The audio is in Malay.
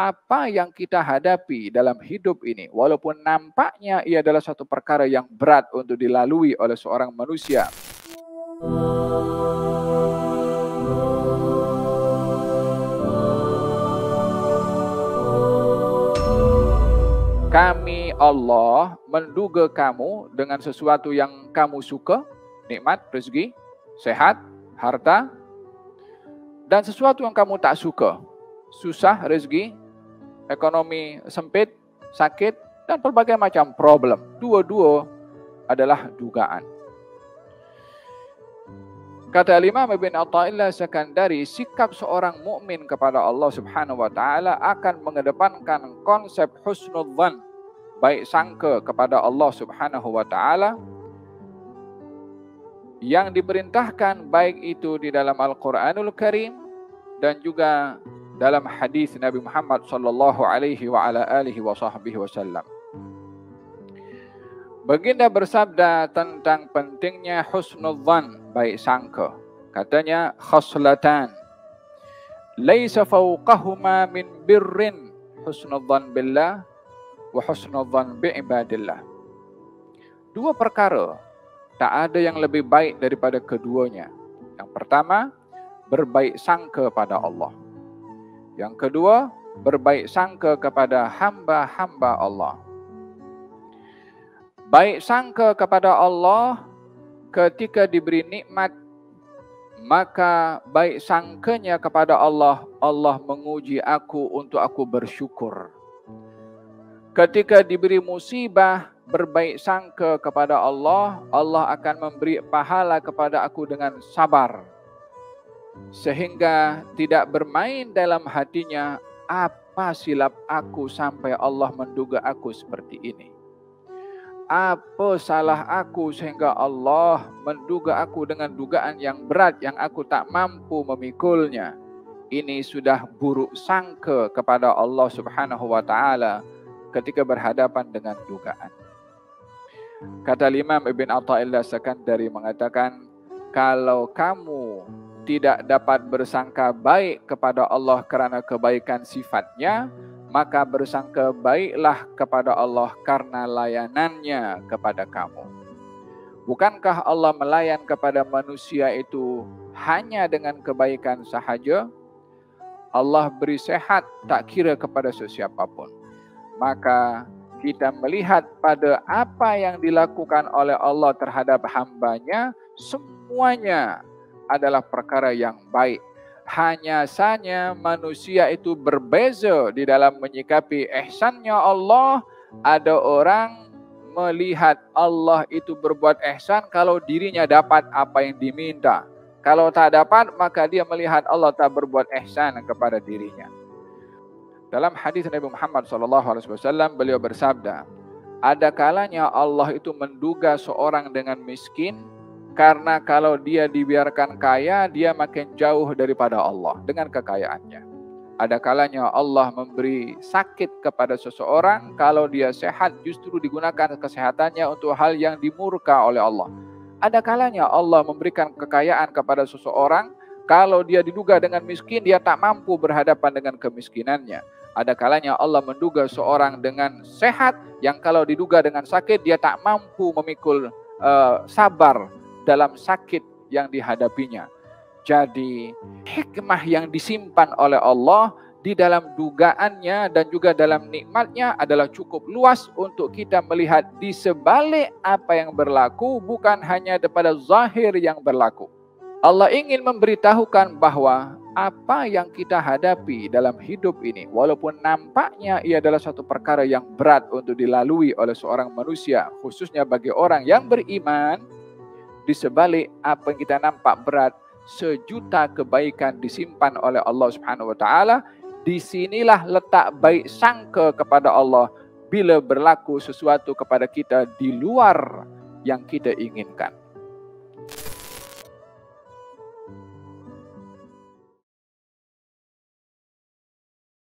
apa yang kita hadapi dalam hidup ini, walaupun nampaknya ia adalah suatu perkara yang berat untuk dilalui oleh seorang manusia. Kami Allah menduga kamu dengan sesuatu yang kamu suka, nikmat, rezeki, sehat, harta, dan sesuatu yang kamu tak suka, susah, rezeki, ekonomi sempit, sakit, dan berbagai macam problem. Dua-dua adalah dugaan. Kata Imam Ibn Athaillah Sakandari, sikap seorang mukmin kepada Allah Subhanahu wa taala akan mengedepankan konsep husnudzan, baik sangka kepada Allah Subhanahu wa taala, yang diperintahkan baik itu di dalam Al-Qur'anul Karim dan juga dalam hadis Nabi Muhammad sallallahu alaihi wa ala alihi wasallam. Baginda bersabda tentang pentingnya husnudzan, baik sangka. Katanya, khaslatan laisa fawqahuma min birrin husnudzan billah wa husnudzan bi ibadillah. Dua perkara tak ada yang lebih baik daripada keduanya. Yang pertama, berbaik sangka pada Allah. Yang kedua, berbaik sangka kepada hamba-hamba Allah. Baik sangka kepada Allah ketika diberi nikmat, maka baik sangkanya kepada Allah, Allah menguji aku untuk aku bersyukur. Ketika diberi musibah, berbaik sangka kepada Allah, Allah akan memberi pahala kepada aku dengan sabar. Sehingga tidak bermain dalam hatinya, apa silap aku sampai Allah menduga aku seperti ini? Apa salah aku sehingga Allah menduga aku dengan dugaan yang berat yang aku tak mampu memikulnya? Ini sudah buruk sangka kepada Allah Subhanahu wa taala ketika berhadapan dengan dugaan. Kata Imam Ibn Athaillah Sakandari mengatakan, kalau kamu tidak dapat bersangka baik kepada Allah kerana kebaikan sifatnya, maka bersangka baiklah kepada Allah karena layanannya kepada kamu. Bukankah Allah melayan kepada manusia itu hanya dengan kebaikan sahaja? Allah beri sehat tak kira kepada sesiapa pun. Maka kita melihat pada apa yang dilakukan oleh Allah terhadap hambanya, semuanya adalah perkara yang baik. Hanya saja manusia itu berbeza di dalam menyikapi ihsannya Allah. Ada orang melihat Allah itu berbuat ihsan kalau dirinya dapat apa yang diminta. Kalau tak dapat, maka dia melihat Allah tak berbuat ihsan kepada dirinya. Dalam hadis Nabi Muhammad SAW, beliau bersabda, ada kalanya Allah itu menduga seorang dengan miskin, karena kalau dia dibiarkan kaya, dia makin jauh daripada Allah dengan kekayaannya. Ada kalanya Allah memberi sakit kepada seseorang, kalau dia sehat justru digunakan kesehatannya untuk hal yang dimurka oleh Allah. Ada kalanya Allah memberikan kekayaan kepada seseorang, kalau dia diduga dengan miskin, dia tak mampu berhadapan dengan kemiskinannya. Ada kalanya Allah menduga seorang dengan sehat, yang kalau diduga dengan sakit, dia tak mampu memikul sabar dalam sakit yang dihadapinya. Jadi hikmah yang disimpan oleh Allah di dalam dugaannya dan juga dalam nikmatnya adalah cukup luas untuk kita melihat di sebalik apa yang berlaku, bukan hanya daripada zahir yang berlaku. Allah ingin memberitahukan bahwa apa yang kita hadapi dalam hidup ini, walaupun nampaknya ia adalah satu perkara yang berat untuk dilalui oleh seorang manusia, khususnya bagi orang yang beriman, di sebalik apa yang kita nampak berat, sejuta kebaikan disimpan oleh Allah Subhanahu wa taala. Disinilah letak baik sangka kepada Allah bila berlaku sesuatu kepada kita di luar yang kita inginkan.